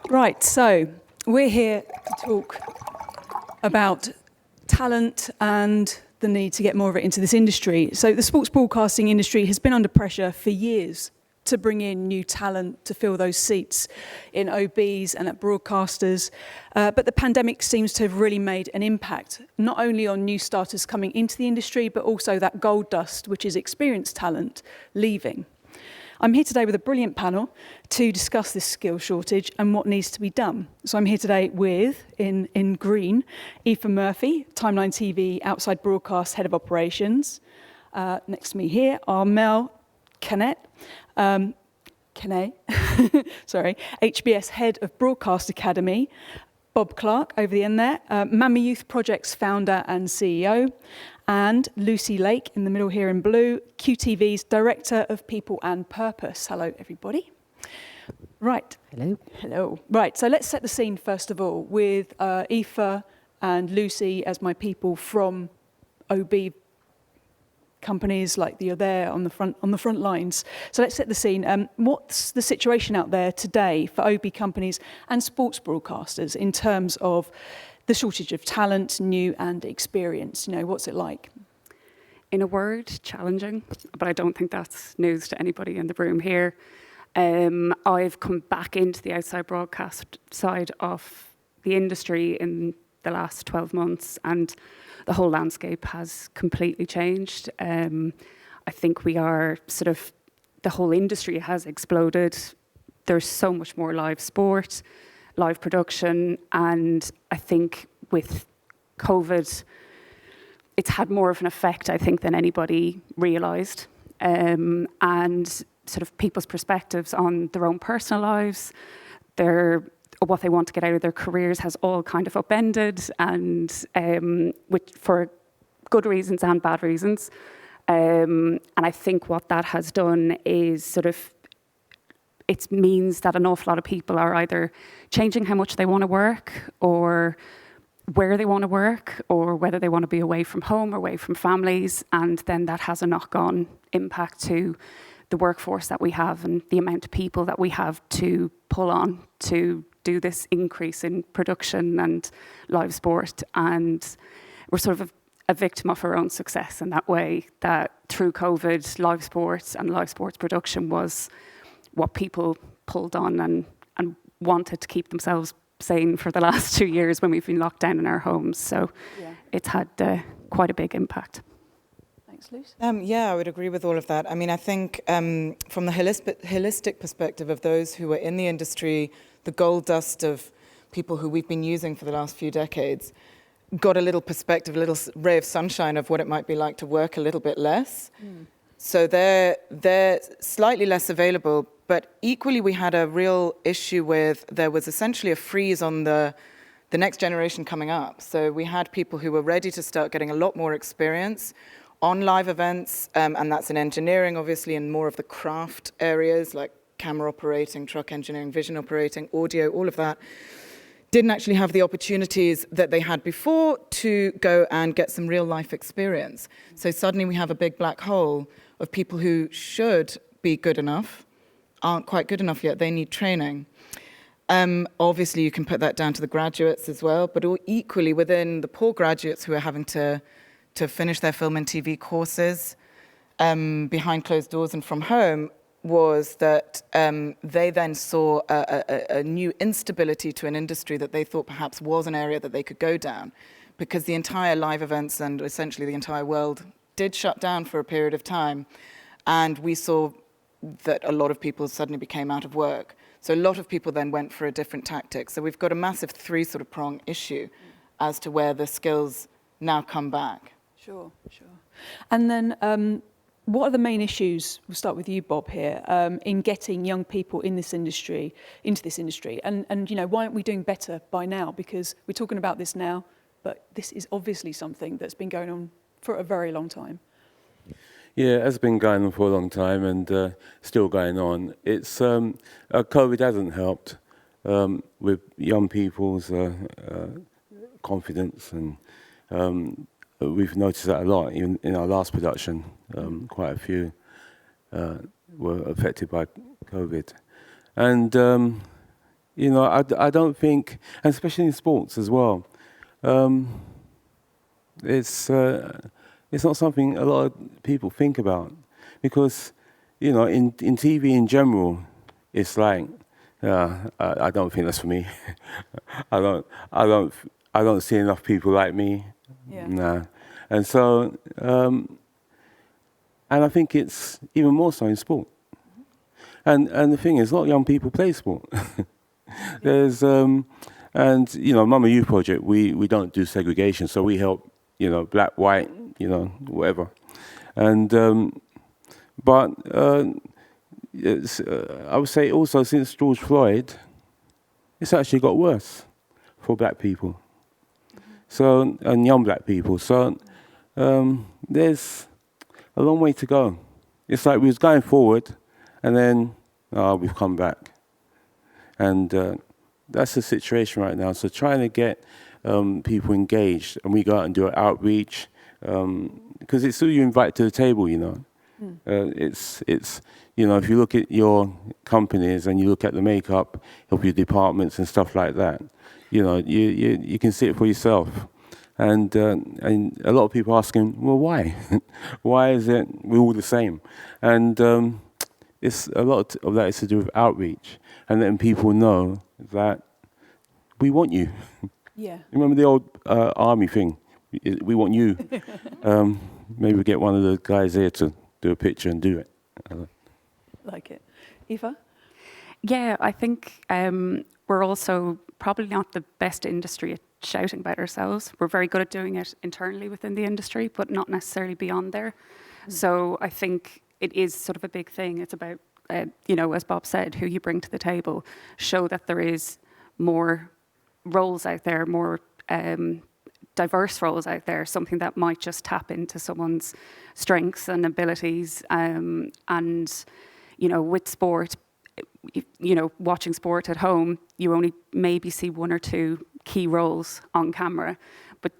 Right, so we're here to talk about talent and the need to get more of it into this industry. So the sports broadcasting industry has been under pressure for years to bring in new talent to fill those seats in OBs and at broadcasters. But the pandemic seems to have really made an impact, not only on new starters coming into the industry, but also that gold dust, which is experienced talent, leaving. I'm here today with a brilliant panel to discuss this skill shortage and what needs to be done. So I'm here today with, in green, Aoife Murphy, Timeline TV Outside Broadcast Head of Operations. Next to me here, Armelle, Canet, sorry, HBS Head of Broadcast Academy, Bob Clarke over the end there, Mammy Youth Projects founder and CEO, and Lucy Lake in the middle here in blue, QTV's Director of People and Purpose. Hello, everybody. Right. Hello. Hello. Right, so let's set the scene first of all with Aoife and Lucy as my people from OB companies, like you're there on the front lines. So let's set the scene. What's the situation out there today for OB companies and sports broadcasters in terms of the shortage of talent, new and experience? You know, what's it like? In a word, challenging, but I don't think that's news to anybody in the room here. I've come back into the outside broadcast side of the industry in the last 12 months, and the whole landscape has completely changed. I think we are the whole industry has exploded. There's so much more live sport, live production, and I think with COVID, it's had more of an effect, I think, than anybody realised. And people's perspectives on their own personal lives, what they want to get out of their careers has all kind of upended, and for good reasons and bad reasons. And I think what that has done is it means that an awful lot of people are either changing how much they want to work, or where they want to work, or whether they want to be away from home or away from families, and then that has a knock-on impact to the workforce that we have and the amount of people that we have to pull on to do this increase in production and live sport. And we're a victim of our own success in that way, that through COVID, live sports and live sports production was what people pulled on and wanted to keep themselves sane for the last 2 years when we've been locked down in our homes. So it's had quite a big impact. Thanks, Luce. Yeah, I would agree with all of that. I mean, I think from the holistic perspective of those who are in the industry, the gold dust of people who we've been using for the last few decades, got a little perspective, a little ray of sunshine of what it might be like to work a little bit less. So they're slightly less available, but equally we had a real issue with, there was essentially a freeze on the next generation coming up. So we had people who were ready to start getting a lot more experience on live events, and that's in engineering, obviously, and more of the craft areas like camera operating, truck engineering, vision operating, audio, all of that, didn't actually have the opportunities that they had before to go and get some real life experience. So suddenly we have a big black hole of people who should be good enough, aren't quite good enough yet, they need training. Obviously you can put that down to the graduates as well, but equally within the poor graduates who are having to finish their film and TV courses behind closed doors and from home, was that they then saw a new instability to an industry that they thought perhaps was an area that they could go down, because the entire live events and essentially the entire world did shut down for a period of time, and we saw that a lot of people suddenly became out of work. So a lot of people then went for a different tactic. So we've got a massive prong issue as to where the skills now come back. Sure. And then what are the main issues, we'll start with you, Bob, here, in getting young people in this industry, into this industry? And why aren't we doing better by now? Because we're talking about this now, but this is obviously something that's been going on for a very long time. Yeah, it has been going on for a long time and still going on. It's COVID hasn't helped with young people's confidence, and we've noticed that a lot. Even in our last production, quite a few were affected by COVID. And You know, I don't think, and especially in sports as well, it's not something a lot of people think about, because, you know, in TV in general, it's like, I don't think that's for me. I don't see enough people like me. Yeah. Nah. And so, and I think it's even more so in sport. And the thing is, a lot of young people play sport. There's and you know, Mama Youth Project, we don't do segregation, so we help, you know, black, white, you know, whatever. And but it's, I would say also since George Floyd, it's actually got worse for black people. So, and young black people. So there's a long way to go. It's like we was going forward, and then we've come back. And that's the situation right now. So trying to get people engaged, and we go out and do an outreach, because it's who you invite to the table, you know. It's you know, if you look at your companies and you look at the makeup of your departments and stuff like that, you know, you can see it for yourself. And a lot of people asking, well, why? Why is it we're all the same? And it's a lot of that is to do with outreach and letting people know that we want you. Yeah. Remember the old army thing? We want you. Maybe we'll get one of the guys here to do a picture and do it. Like it. Aoife? Yeah, I think we're also probably not the best industry at shouting about ourselves. We're very good at doing it internally within the industry, but not necessarily beyond there. So I think it is sort of a big thing. It's about, you know, as Bob said, who you bring to the table, show that there is more roles out there, more diverse roles out there, something that might just tap into someone's strengths and abilities. And, you know, with sport, you know, watching sport at home, you only maybe see one or two key roles on camera, but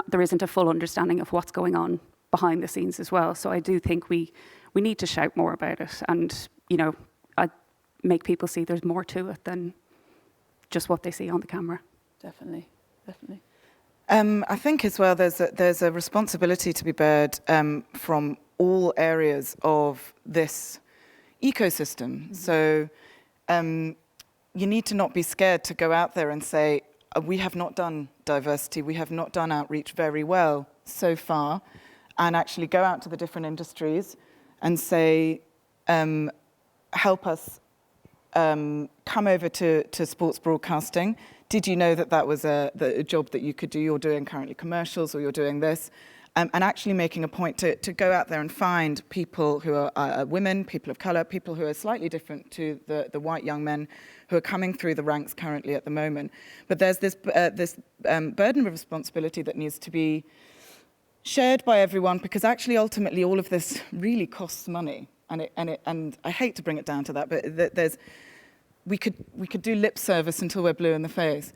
there isn't a full understanding of what's going on behind the scenes as well. So I do think we need to shout more about it, and, you know, make people see there's more to it than just what they see on the camera. Definitely. I think as well there's a responsibility to be bared from all areas of this ecosystem. So you need to not be scared to go out there and say, we have not done diversity, we have not done outreach very well so far, and actually go out to the different industries and say, help us come over to sports broadcasting. Did you know that was a job that you could do? You're doing currently commercials, or you're doing this. And actually making a point to go out there and find people who are women, people of colour, people who are slightly different to the white young men who are coming through the ranks currently at the moment. But there's this burden of responsibility that needs to be shared by everyone, because actually ultimately all of this really costs money. And I hate to bring it down to that, but we could do lip service until we're blue in the face.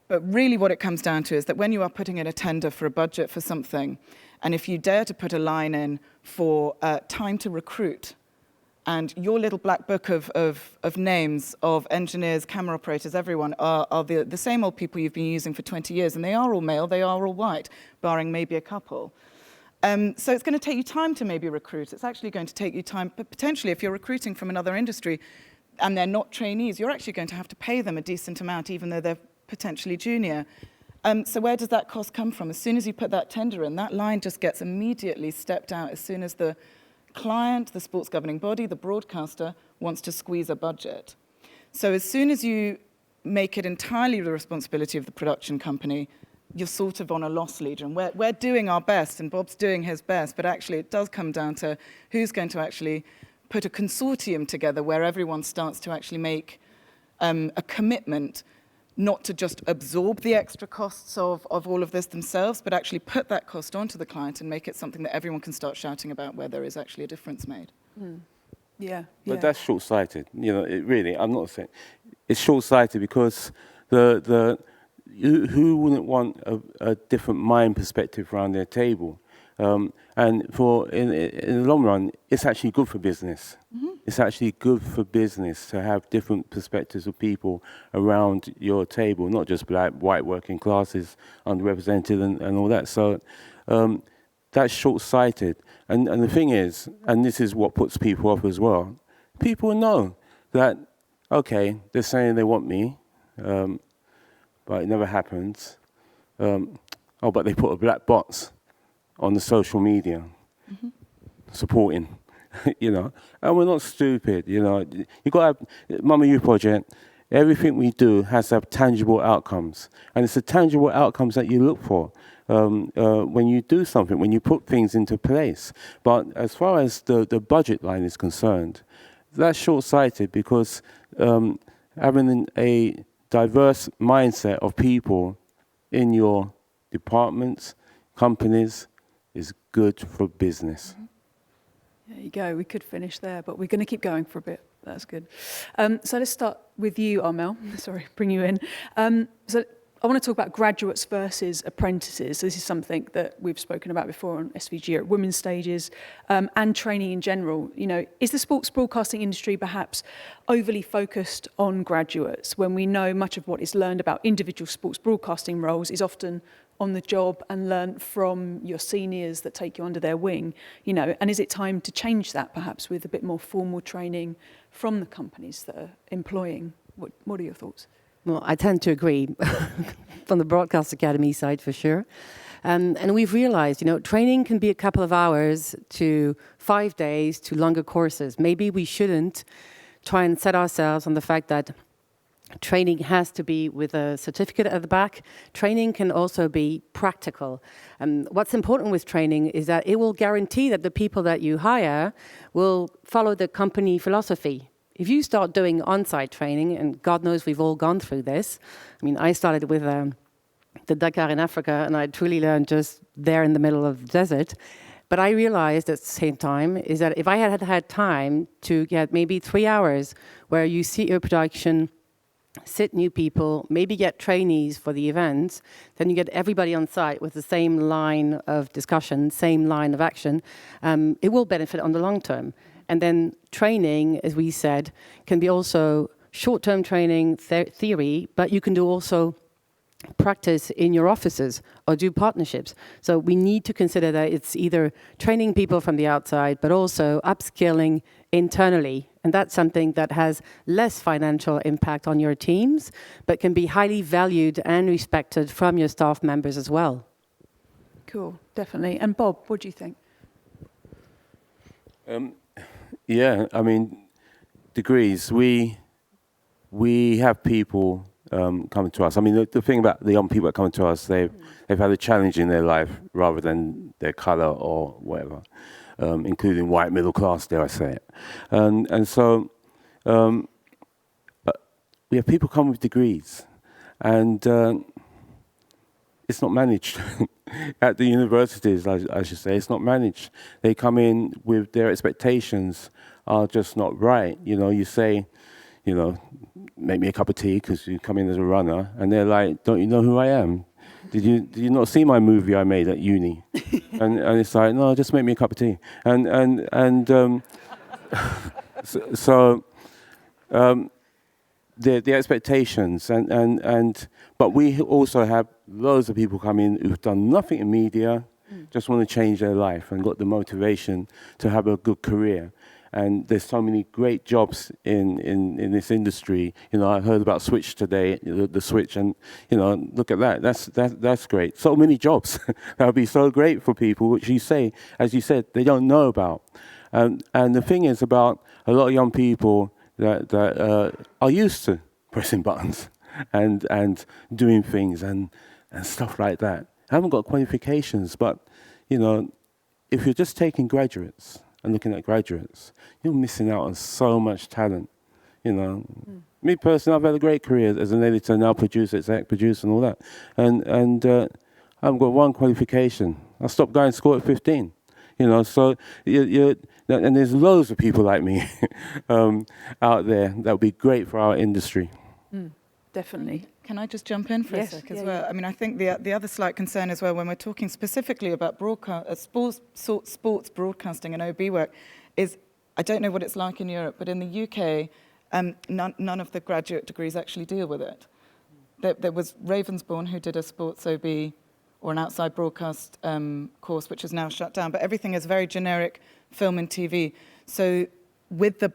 But really what it comes down to is that when you are putting in a tender for a budget for something, and if you dare to put a line in for time to recruit, and your little black book of names of engineers, camera operators, everyone are the same old people you've been using for 20 years, and they are all male, they are all white, barring maybe a couple. So it's going to take you time to maybe recruit. It's actually going to take you time, but potentially if you're recruiting from another industry and they're not trainees, you're actually going to have to pay them a decent amount, even though they're potentially junior. So where does that cost come from? As soon as you put that tender in, that line just gets immediately stepped out as soon as the client, the sports governing body, the broadcaster wants to squeeze a budget. So as soon as you make it entirely the responsibility of the production company, you're sort of on a loss leader. And we're doing our best, and Bob's doing his best, but actually it does come down to who's going to actually put a consortium together where everyone starts to actually make a commitment not to just absorb the extra costs of all of this themselves, but actually put that cost onto the client and make it something that everyone can start shouting about where there is actually a difference made. Yeah. But that's short-sighted. You know, it really, I'm not saying, it's short-sighted because who wouldn't want a different mind perspective around their table? And in the long run, it's actually good for business. it's actually good for business to have different perspectives of people around your table, not just black, white working classes, underrepresented and all that. So that's short-sighted. And the thing is, and this is what puts people off as well, people know that, okay, they're saying they want me, but it never happens. But they put a black box on the social media, supporting. And we're not stupid, You got to have Mama Youth Project. Everything we do has to have tangible outcomes, and it's the tangible outcomes that you look for when you do something, when you put things into place. But as far as the budget line is concerned, that's short-sighted because having a diverse mindset of people in your departments, companies, is good for business. There you go. We could finish there, but we're going to keep going for a bit. That's good. So let's start with you, Armelle. Sorry, bring you in. So I want to talk about graduates versus apprentices. So this is something that we've spoken about before on SVG at women's stages, and training in general. Is the sports broadcasting industry perhaps overly focused on graduates when we know much of what is learned about individual sports broadcasting roles is often on the job and learnt from your seniors that take you under their wing, and is it time to change that perhaps with a bit more formal training from the companies that are employing? What are your thoughts? Well, I tend to agree from the Broadcast Academy side for sure. And we've realized, training can be a couple of hours to 5 days to longer courses. Maybe we shouldn't try and set ourselves on the fact that training has to be with a certificate at the back. Training can also be practical. What's important with training is that it will guarantee that the people that you hire will follow the company philosophy. If you start doing on-site training, and God knows we've all gone through this. I started with the Dakar in Africa, and I truly learned just there in the middle of the desert. But I realized at the same time is that if I had time to get maybe 3 hours where you see your production, sit new people, maybe get trainees for the events, then you get everybody on site with the same line of discussion, same line of action. It will benefit on the long term. And then training, as we said, can be also short-term training, theory, but you can do also practice in your offices or do partnerships. So we need to consider that it's either training people from the outside, but also upskilling internally. And that's something that has less financial impact on your teams, but can be highly valued and respected from your staff members as well. Cool, definitely. And Bob, what do you think? Yeah, degrees. We have people coming to us. The thing about the young people that come to us, they've had a challenge in their life rather than their colour or whatever, including white middle class, dare I say it. And so we have people come with degrees, and it's not managed. At the universities, I should say, it's not managed. They come in with their expectations are just not right. You say, make me a cup of tea because you come in as a runner, and they're like, don't you know who I am? Did you not see my movie I made at uni? and it's like, no, just make me a cup of tea. The expectations but we also have loads of people come in who've done nothing in media, just want to change their life and got the motivation to have a good career. And there's so many great jobs in this industry. I heard about Switch today, the Switch, and look at that. That's great. So many jobs that would be so great for people, which as you said, they don't know about. And the thing is about a lot of young people that are used to pressing buttons and doing things and stuff like that. I haven't got qualifications, but if you're just taking graduates and looking at graduates, you're missing out on so much talent. Me personally, I've had a great career as an editor, now producer, exec producer, and all that. And I haven't got one qualification. I stopped going to school at 15. So and there's loads of people like me out there that would be great for our industry. Definitely. Can I just jump in for a sec as well? I think the other slight concern as well, when we're talking specifically about sports broadcasting and OB work, is I don't know what it's like in Europe, but in the UK, none of the graduate degrees actually deal with it. There was Ravensbourne who did a sports OB or an outside broadcast course, which is now shut down, but everything is very generic film and TV. So with the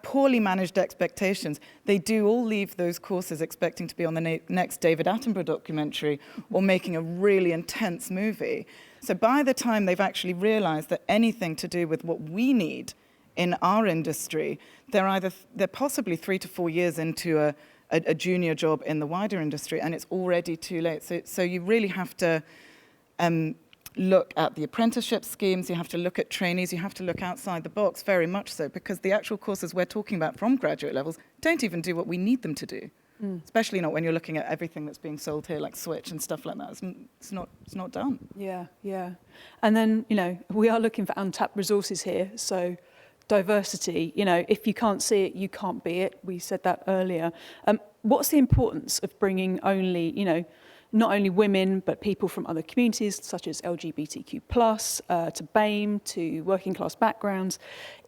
poorly managed expectations, they do all leave those courses expecting to be on the next David Attenborough documentary or making a really intense movie. So by the time they've actually realized that anything to do with what we need in our industry, they're possibly 3 to 4 years into a junior job in the wider industry, and it's already too late. So you really have to look at the apprenticeship schemes, you have to look at trainees, you have to look outside the box, very much so, because the actual courses we're talking about from graduate levels don't even do what we need them to do. Especially not when you're looking at everything that's being sold here, like Switch and stuff like that. It's not done. Yeah. And then, we are looking for untapped resources here. So diversity, if you can't see it, you can't be it. We said that earlier. What's the importance of bringing not only women, but people from other communities, such as LGBTQ+, to BAME, to working class backgrounds,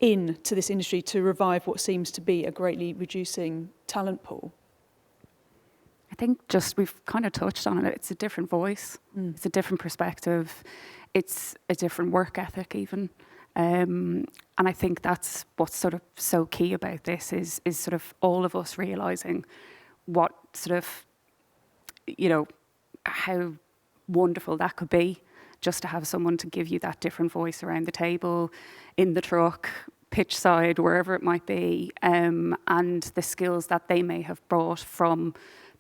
into this industry to revive what seems to be a greatly reducing talent pool? I think we've kind of touched on it. It's a different voice. It's a different perspective. It's a different work ethic even. And I think that's what's sort of so key about this is sort of all of us realising what sort of, how wonderful that could be, just to have someone to give you that different voice around the table, in the truck, pitch side, wherever it might be, and the skills that they may have brought from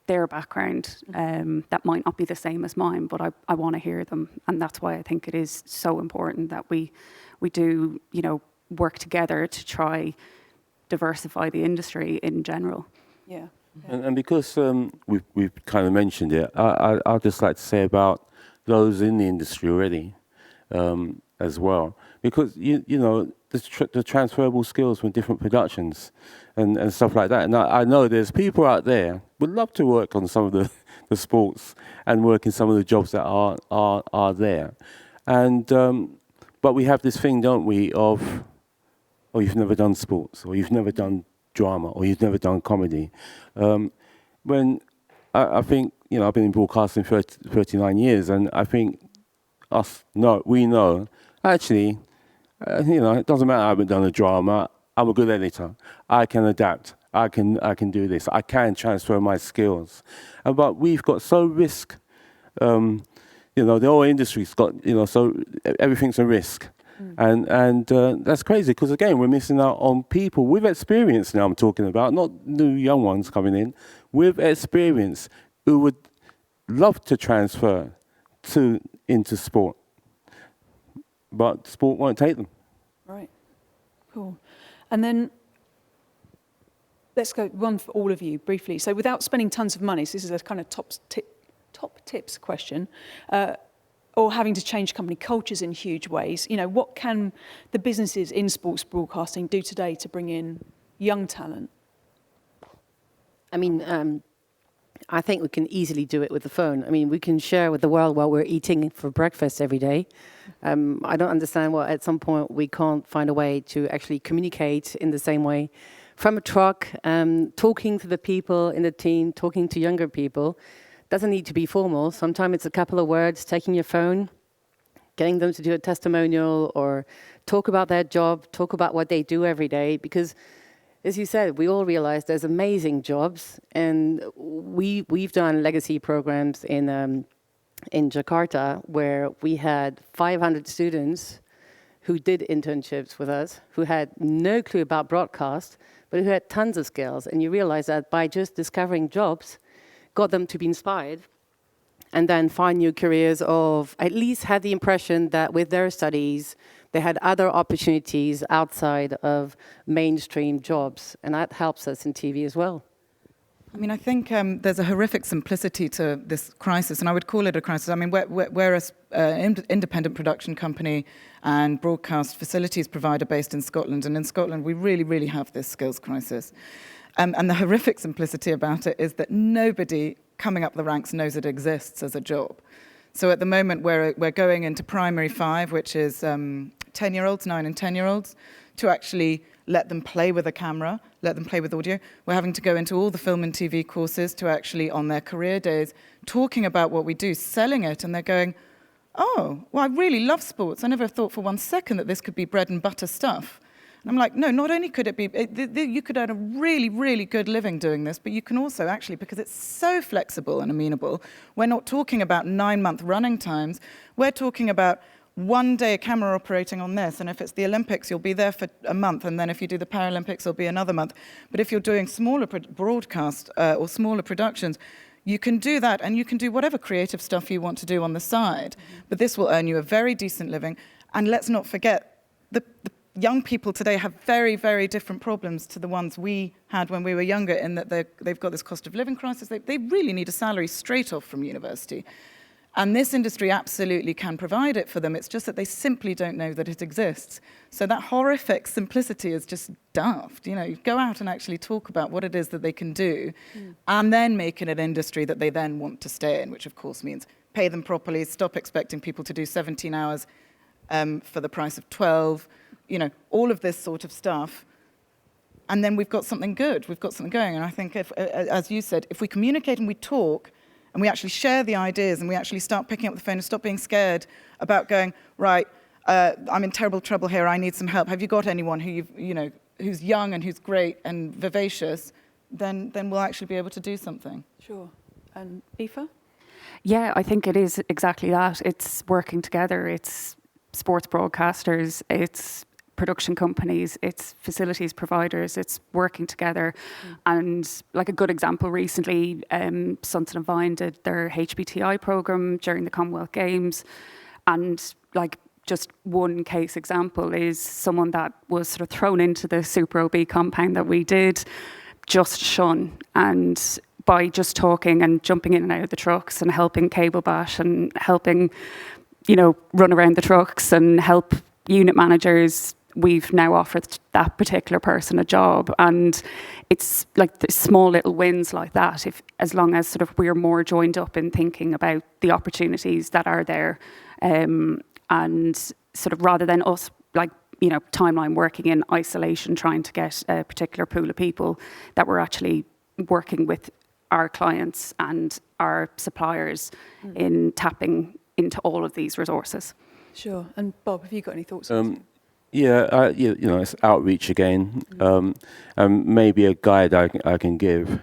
their background that might not be the same as mine, but I want to hear them. And that's why I think it is so important that we do, work together to try diversify the industry in general. Yeah. And because we've kind of mentioned it, I'd just like to say about those in the industry already as well. Because, the transferable skills from different productions and stuff like that. And I know there's people out there would love to work on some of the sports and work in some of the jobs that are there. And but we have this thing, don't we, of, oh, you've never done sports, or you've never done drama, or you've never done comedy. When I think, I've been in broadcasting for 39 years, and I think we know, actually, it doesn't matter I haven't done a drama, I'm a good editor. I can adapt. I can do this. I can transfer my skills. But we've got so risk, the whole industry's got, so everything's a risk. And that's crazy because, again, we're missing out on people with experience now I'm talking about, not new young ones coming in, with experience who would love to transfer into sport. But sport won't take them. Right. Cool. And then let's go one for all of you briefly. So without spending tons of money, so this is a kind of top tips question, or having to change company cultures in huge ways, what can the businesses in sports broadcasting do today to bring in young talent? I mean, I think we can easily do it with the phone. I mean, we can share with the world what we're eating for breakfast every day. I don't understand why at some point we can't find a way to actually communicate in the same way. From a truck, talking to the people in the team, talking to younger people, doesn't need to be formal. Sometimes it's a couple of words, taking your phone, getting them to do a testimonial or talk about their job, talk about what they do every day. Because, as you said, we all realize there's amazing jobs. And we've done legacy programs in Jakarta where we had 500 students who did internships with us, who had no clue about broadcast, but who had tons of skills. And you realize that by just discovering jobs, got them to be inspired and then find new careers, of at least had the impression that with their studies, they had other opportunities outside of mainstream jobs. And that helps us in TV as well. I mean, I think there's a horrific simplicity to this crisis, and I would call it a crisis. I mean, we're an independent production company and broadcast facilities provider based in Scotland, and in Scotland we really, really have this skills crisis. And the horrific simplicity about it is that nobody coming up the ranks knows it exists as a job. So at the moment we're going into primary 5, which is 10-year-olds, 9 and 10-year-olds, to actually let them play with a camera, let them play with audio. We're having to go into all the film and TV courses to actually, on their career days, talking about what we do, selling it, and they're going, oh, well, I really love sports. I never thought for one second that this could be bread and butter stuff. And I'm like, no, not only could it be, you could earn a really, really good living doing this, but you can also actually, because it's so flexible and amenable, we're not talking about 9-month running times. We're talking about one day a camera operating on this, and if it's the Olympics, you'll be there for a month, and then if you do the Paralympics, it'll be another month. But if you're doing smaller broadcast or smaller productions, you can do that, and you can do whatever creative stuff you want to do on the side. But this will earn you a very decent living. And let's not forget, the young people today have very, very different problems to the ones we had when we were younger, in that they've got this cost of living crisis. They really need a salary straight off from university. And this industry absolutely can provide it for them. It's just that they simply don't know that it exists. So that horrific simplicity is just daft. You know, go out and actually talk about what it is that they can do, and then make it an industry that they then want to stay in, which of course means pay them properly, stop expecting people to do 17 hours for the price of 12, you know, all of this sort of stuff. And then we've got something good, we've got something going. And I think, if, as you said, if we communicate and we talk, and we actually share the ideas, and we actually start picking up the phone and stop being scared about going, right, I'm in terrible trouble here, I need some help. Have you got anyone who who's young and who's great and vivacious? Then we'll actually be able to do something. Sure. And Aoife? Yeah, I think it is exactly that. It's working together. It's sports broadcasters, it's production companies, it's facilities providers, it's working together. And like a good example recently, Sunton and Vine did their HBTI program during the Commonwealth Games. And like just one case example is someone that was sort of thrown into the Super OB compound that we did, just shun. And by just talking and jumping in and out of the trucks and helping cable bash and helping, run around the trucks and help unit managers, we've now offered that particular person a job. And it's like the small little wins like that, as long as sort of we're more joined up in thinking about the opportunities that are there, and sort of rather than us timeline working in isolation trying to get a particular pool of people, that we're actually working with our clients and our suppliers in tapping into all of these resources. Sure. And Bob, have you got any thoughts? It's outreach again. And maybe a guide I can give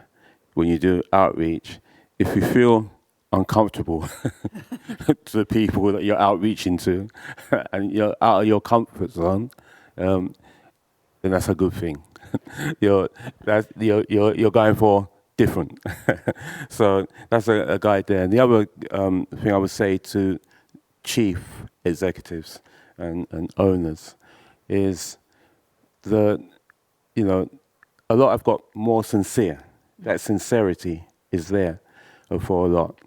when you do outreach. If you feel uncomfortable to the people that you're outreaching to, and you're out of your comfort zone, then that's a good thing. You're going for different. So that's a guide there. And the other thing I would say to chief executives and owners is that, a lot have got more sincere. That sincerity is there for a lot.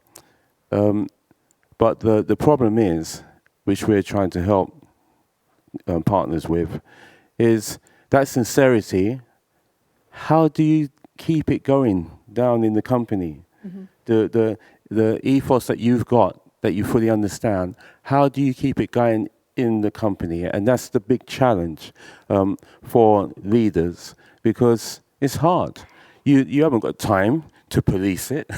But the problem is, which we're trying to help partners with, is that sincerity. How do you keep it going down in the company? The ethos that you've got, that you fully understand, how do you keep it going in the company? And that's the big challenge for leaders, because it's hard. You haven't got time to police it.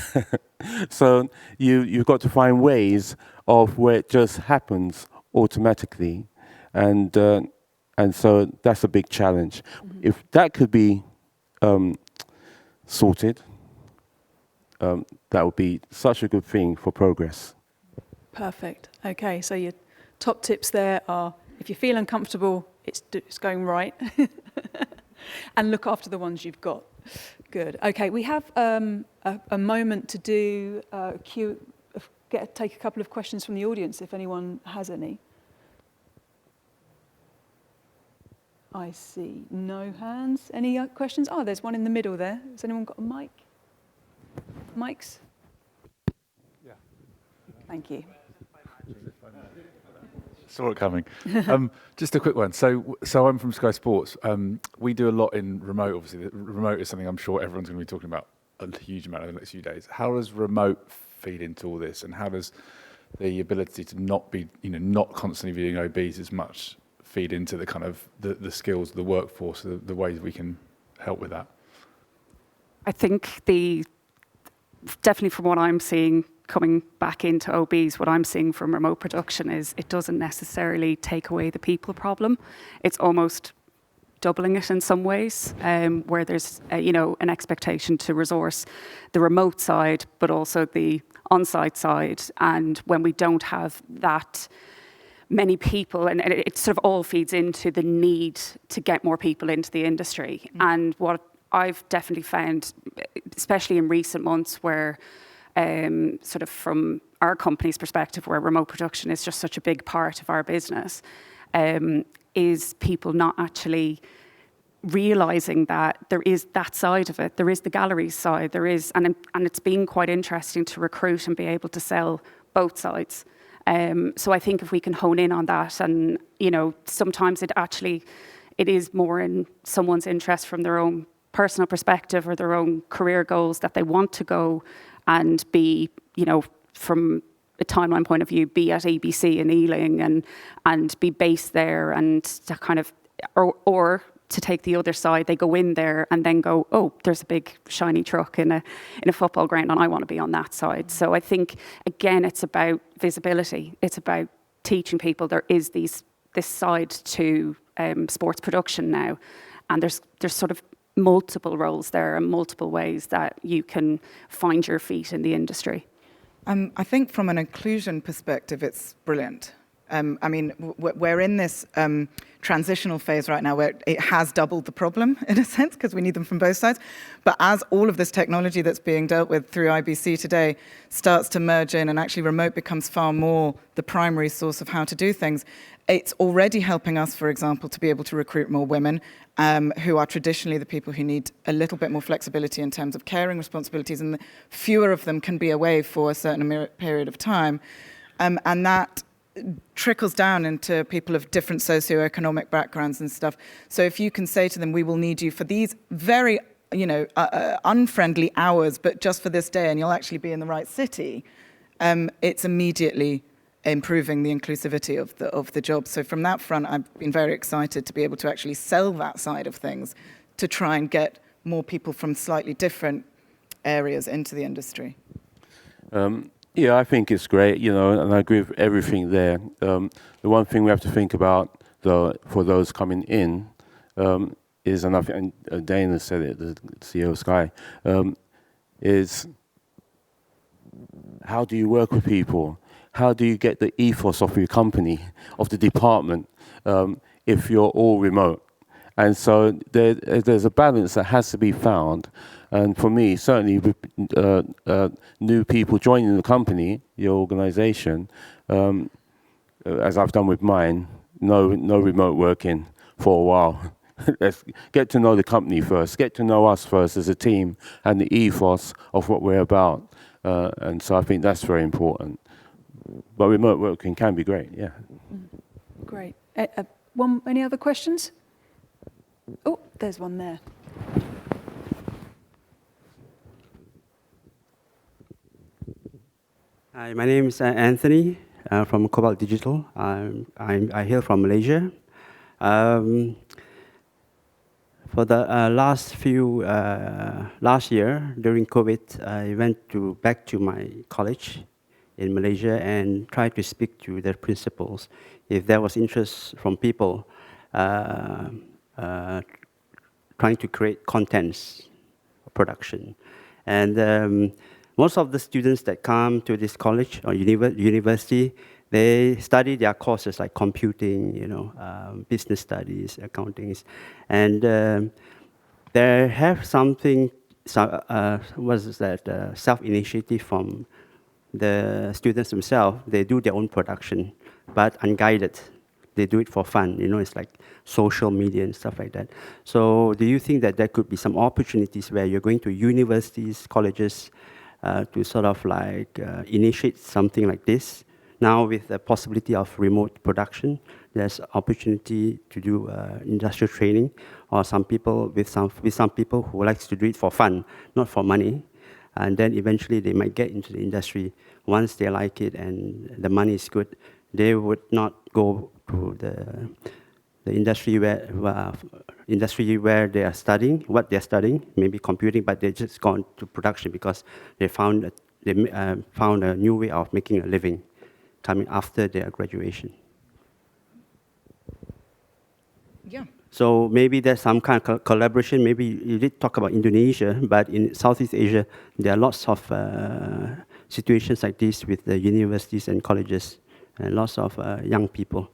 So you've got to find ways of where it just happens automatically. And so that's a big challenge. If that could be sorted, that would be such a good thing for progress. Perfect. Okay, so your top tips there are, if you feel uncomfortable, it's going right. And look after the ones you've got. Good. Okay, we have a moment to do take a couple of questions from the audience, if anyone has any. I see no hands. Any questions? Oh, there's one in the middle there. Has anyone got a mic? Mics? Yeah. Thank you. Saw it coming. Just a quick one. So I'm from Sky Sports. We do a lot in remote. Obviously, remote is something I'm sure everyone's going to be talking about a huge amount over the next few days. How does remote feed into all this, and how does the ability to not be, not constantly viewing OBs as much feed into the kind of the skills, the workforce, the ways we can help with that? I think definitely from what I'm seeing coming back into OBs, what I'm seeing from remote production is it doesn't necessarily take away the people problem. It's almost doubling it in some ways, where there's an expectation to resource the remote side, but also the on-site side. And when we don't have that many people, and it sort of all feeds into the need to get more people into the industry. And what I've definitely found, especially in recent months, where sort of from our company's perspective, where remote production is just such a big part of our business, is people not actually realizing that there is that side of it. There is the galleries side. There is, and it's been quite interesting to recruit and be able to sell both sides. So I think if we can hone in on that, and sometimes it is more in someone's interest from their own personal perspective or their own career goals that they want to go and be, from a timeline point of view, be at ABC in Ealing and be based there, and to kind of, or to take the other side, they go in there and then go, oh, there's a big shiny truck in a football ground and I want to be on that side. So I think, again, it's about visibility. It's about teaching people there is this side to sports production now, and there's sort of multiple roles there and multiple ways that you can find your feet in the industry. I think from an inclusion perspective, it's brilliant. We're in this transitional phase right now where it has doubled the problem, in a sense, because we need them from both sides. But as all of this technology that's being dealt with through IBC today starts to merge in, and actually remote becomes far more the primary source of how to do things, it's already helping us, for example, to be able to recruit more women who are traditionally the people who need a little bit more flexibility in terms of caring responsibilities, and fewer of them can be away for a certain period of time. And that trickles down into people of different socioeconomic backgrounds and stuff. So if you can say to them, we will need you for these very, unfriendly hours, but just for this day, and you'll actually be in the right city, it's immediately improving the inclusivity of the job. So from that front, I've been very excited to be able to actually sell that side of things, to try and get more people from slightly different areas into the industry. Yeah, I think it's great, and I agree with everything there. The one thing we have to think about, though, for those coming in, is, and I think Dana said it, the CEO of Sky, is how do you work with people? How do you get the ethos of your company, of the department, if you're all remote? And so there's a balance that has to be found. And for me, certainly with new people joining the company, the organization, as I've done with mine, no remote working for a while. Let's get to know the company first, get to know us first as a team and the ethos of what we're about. And so I think that's very important. But remote working can be great, yeah. Great. Any other questions? Oh, there's one there. Hi, my name is Anthony from Cobalt Digital. I hail from Malaysia. For the last year during COVID, I went back to my college in Malaysia and tried to speak to their principals if there was interest from people trying to create contents production. And most of the students that come to this college or university, they study their courses like computing, business studies, accounting, and they have something. Self-initiative from the students themselves. They do their own production, but unguided. They do it for fun. It's like social media and stuff like that. So, do you think that there could be some opportunities where you're going to universities, colleges, to sort of like initiate something like this? Now with the possibility of remote production, there's opportunity to do industrial training, or some people with some people who likes to do it for fun, not for money, and then eventually they might get into the industry. Once they like it and the money is good, they would not go to the industry where they are studying, what they are studying, maybe computing, but they just gone to production because they found a new way of making a living coming after their graduation. Yeah. So maybe there's some kind of collaboration. Maybe you did talk about Indonesia, but in Southeast Asia, there are lots of situations like this with the universities and colleges and lots of young people.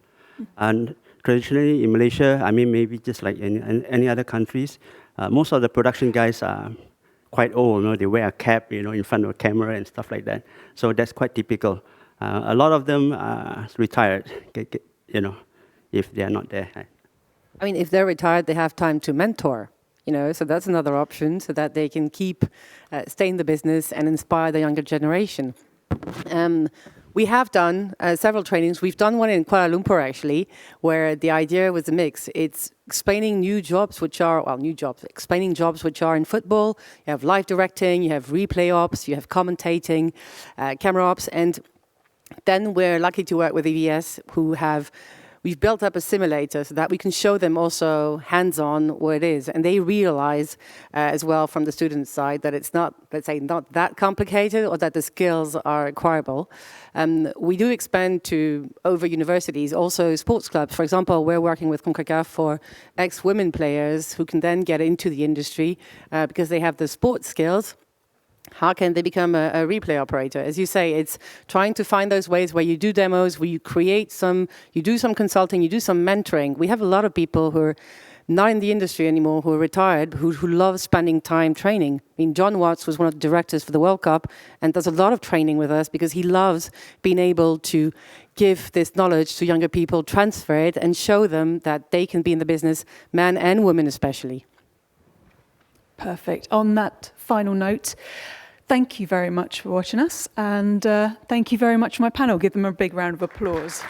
And traditionally in Malaysia, I mean, maybe just like any other countries, most of the production guys are quite old. They wear a cap, in front of a camera and stuff like that. So that's quite typical. A lot of them are retired, if they are not there. I mean, if they're retired, they have time to mentor, so that's another option so that they can stay in the business and inspire the younger generation. We have done several trainings. We've done one in Kuala Lumpur, actually, where the idea was a mix. It's explaining explaining jobs which are in football. You have live directing, you have replay ops, you have commentating, camera ops, and then we're lucky to work with EVS, we've built up a simulator so that we can show them also hands-on what it is. And they realize as well from the student side that it's not, let's say, not that complicated or that the skills are acquirable. We do expand to over universities, also sports clubs. For example, we're working with CONCACAF for ex-women players who can then get into the industry because they have the sports skills. How can they become a replay operator? As you say, it's trying to find those ways where you do demos, where you do some consulting, you do some mentoring. We have a lot of people who are not in the industry anymore, who are retired, who love spending time training. I mean, John Watts was one of the directors for the World Cup and does a lot of training with us because he loves being able to give this knowledge to younger people, transfer it, and show them that they can be in the business, men and women especially. Perfect. On that final note, thank you very much for watching us, and thank you very much for my panel. Give them a big round of applause.